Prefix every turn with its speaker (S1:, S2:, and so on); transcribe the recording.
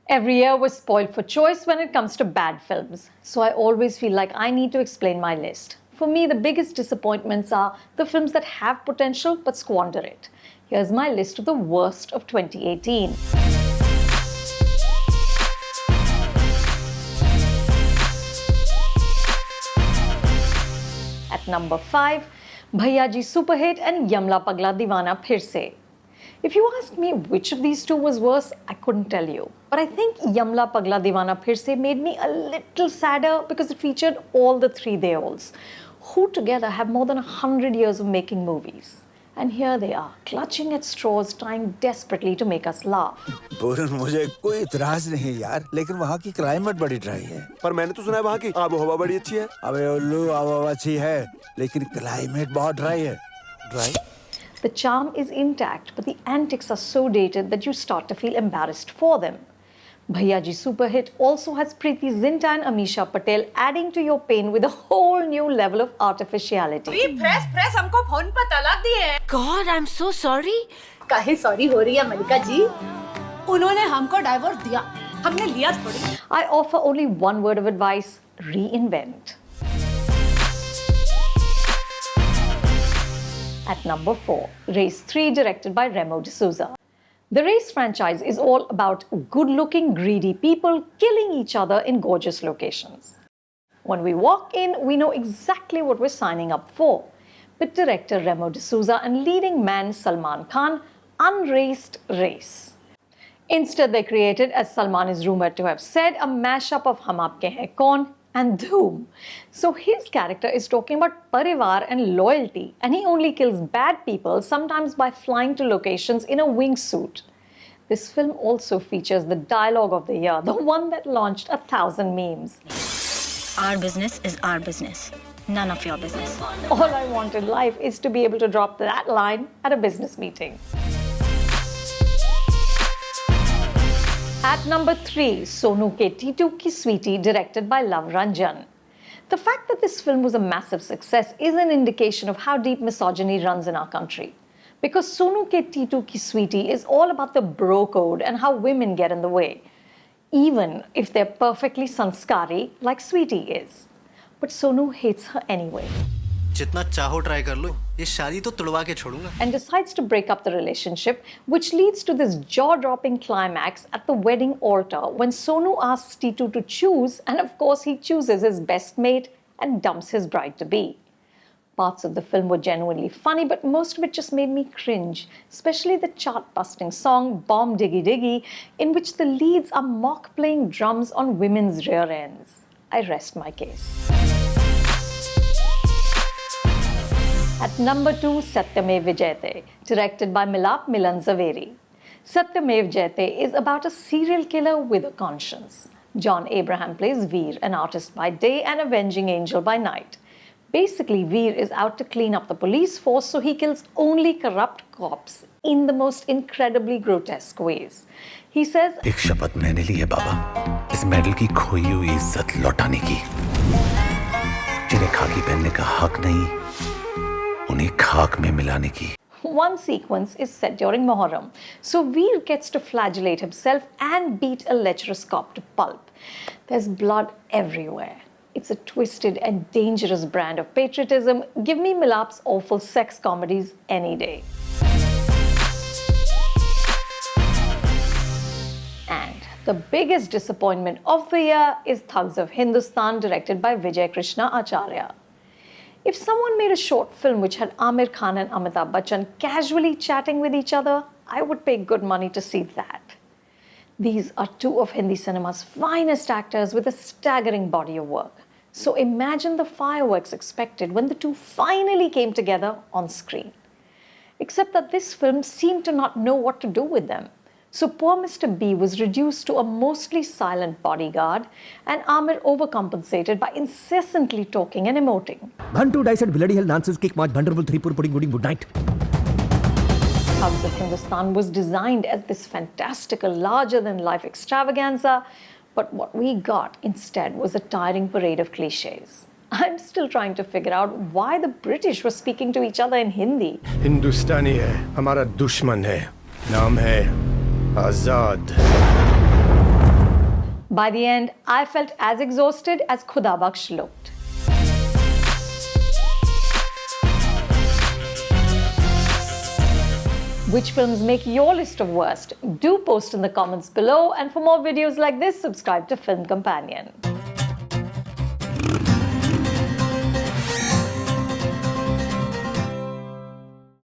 S1: Every year was spoiled for choice when it comes to bad films, so I always feel like I need to explain my list. For me, the biggest disappointments are the films that have potential but squander it. Here's my list of the worst of 2018. At number 5, Bhaiya Ji Superhit and Yamla Pagla Deewana Phir Se. If you ask me which of these two was worse, I couldn't tell you. But I think Yamla Pagla Deewana Phir Se made me a little sadder because it featured all the three Deols, who together have more than 100 years of making movies. And here they are, clutching at straws, trying desperately to make us laugh.
S2: पूरन मुझे कोई इतराज नहीं यार, लेकिन वहाँ की climate बड़ी dry है। पर मैंने तो सुना है वहाँ की आबोहवा बड़ी अच्छी है। अबे उल्लू, आबोहवा अच्छी है, लेकिन क्लाइमेट बहुत ड्राई है। Dry?
S1: The charm is intact, but the antics are so dated that you start to feel embarrassed for them. Bhaiya Ji Superhit also has Preeti Zinta and Amisha Patel adding to your pain with a whole new level of artificiality.
S3: Press हमको phone पर तलाक दी है।
S4: God, I'm so sorry.
S3: काहे sorry हो रही है मलिका जी? उन्होंने हमको डाइवोर्स दिया, हमने लिया थोड़ी।
S1: I offer only one word of advice: reinvent. At number 4, Race 3, directed by Remo D'Souza. The Race franchise is all about good-looking, greedy people killing each other in gorgeous locations. When we walk in, we know exactly what we're signing up for. But director Remo D'Souza and leading man Salman Khan unraced Race. Instead, they created, as Salman is rumored to have said, a mashup of Hum Aapke Hain Kaun and Dhoom. So his character is talking about parivar and loyalty, and he only kills bad people, sometimes by flying to locations in a wingsuit. This film also features the dialogue of the year, the one that launched 1,000 memes.
S4: Our business is our business. None of your business.
S1: All I want in life is to be able to drop that line at a business meeting. At number 3, Sonu ke Titu ki Sweety, directed by Love Ranjan. The fact that this film was a massive success is an indication of how deep misogyny runs in our country. Because Sonu ke Titu ki Sweety is all about the bro code and how women get in the way, even if they're perfectly sanskari like Sweety is. But Sonu hates her anyway.
S5: जितना चाहो try कर लो, ये शादी तो तुड़वा के छोड़ूंगा.
S1: And decides to break up the relationship, which leads to this jaw-dropping climax at the wedding altar when Sonu asks Titu to choose, and of course he chooses his best mate and dumps his bride-to-be. Parts of the film were genuinely funny, but most of it just made me cringe, especially the chart-busting song Bomb Diggy Diggy, in which the leads are mock-playing drums on women's rear ends. I rest my case. At number 2, Satyameva Jayate, directed by Milap Milan Zaveri. Satyameva Jayate is about a serial killer with a conscience. John Abraham plays Veer, an artist by day and avenging angel by night. Basically, Veer is out to clean up the police force, so he kills only corrupt cops in the most incredibly grotesque ways. He says,
S2: एक शपथ मैंने ली है बाबा, इस medal की खोई हुई इज्जत लौटाने की, जिन्हें खाकी पहनने का हक नहीं, उन्हें खाक में मिलाने की.
S1: One sequence is set during Muharram, so Veer gets to flagellate himself and beat a lecherous cop to pulp. There's blood everywhere. It's a twisted and dangerous brand of patriotism. Give me Milap's awful sex comedies any day. And the biggest disappointment of the year is Thugs of Hindostan, directed by Vijay Krishna Acharya. If someone made a short film which had Aamir Khan and Amitabh Bachchan casually chatting with each other, I would pay good money to see that. These are two of Hindi cinema's finest actors with a staggering body of work. So imagine the fireworks expected when the two finally came together on screen. Except that this film seemed to not know what to do with them. So poor Mr. B was reduced to a mostly silent bodyguard, and Aamir overcompensated by incessantly talking and emoting.
S6: Bhantu dice at bloody hell nonsense kick march Bhanderable 3 pudding good night.
S1: Thugs of Hindostan was designed as this fantastical, larger-than-life extravaganza, but what we got instead was a tiring parade of cliches. I'm still trying to figure out why the British were speaking to each other in Hindi.
S7: हिंदुस्तानी है, हमारा दुश्मन है, नाम है आजाद.
S1: By the end, I felt as exhausted as Khuda Bakhsh looked. Which films make your list of worst? Do post in the comments below, and for more videos like this, subscribe to Film Companion.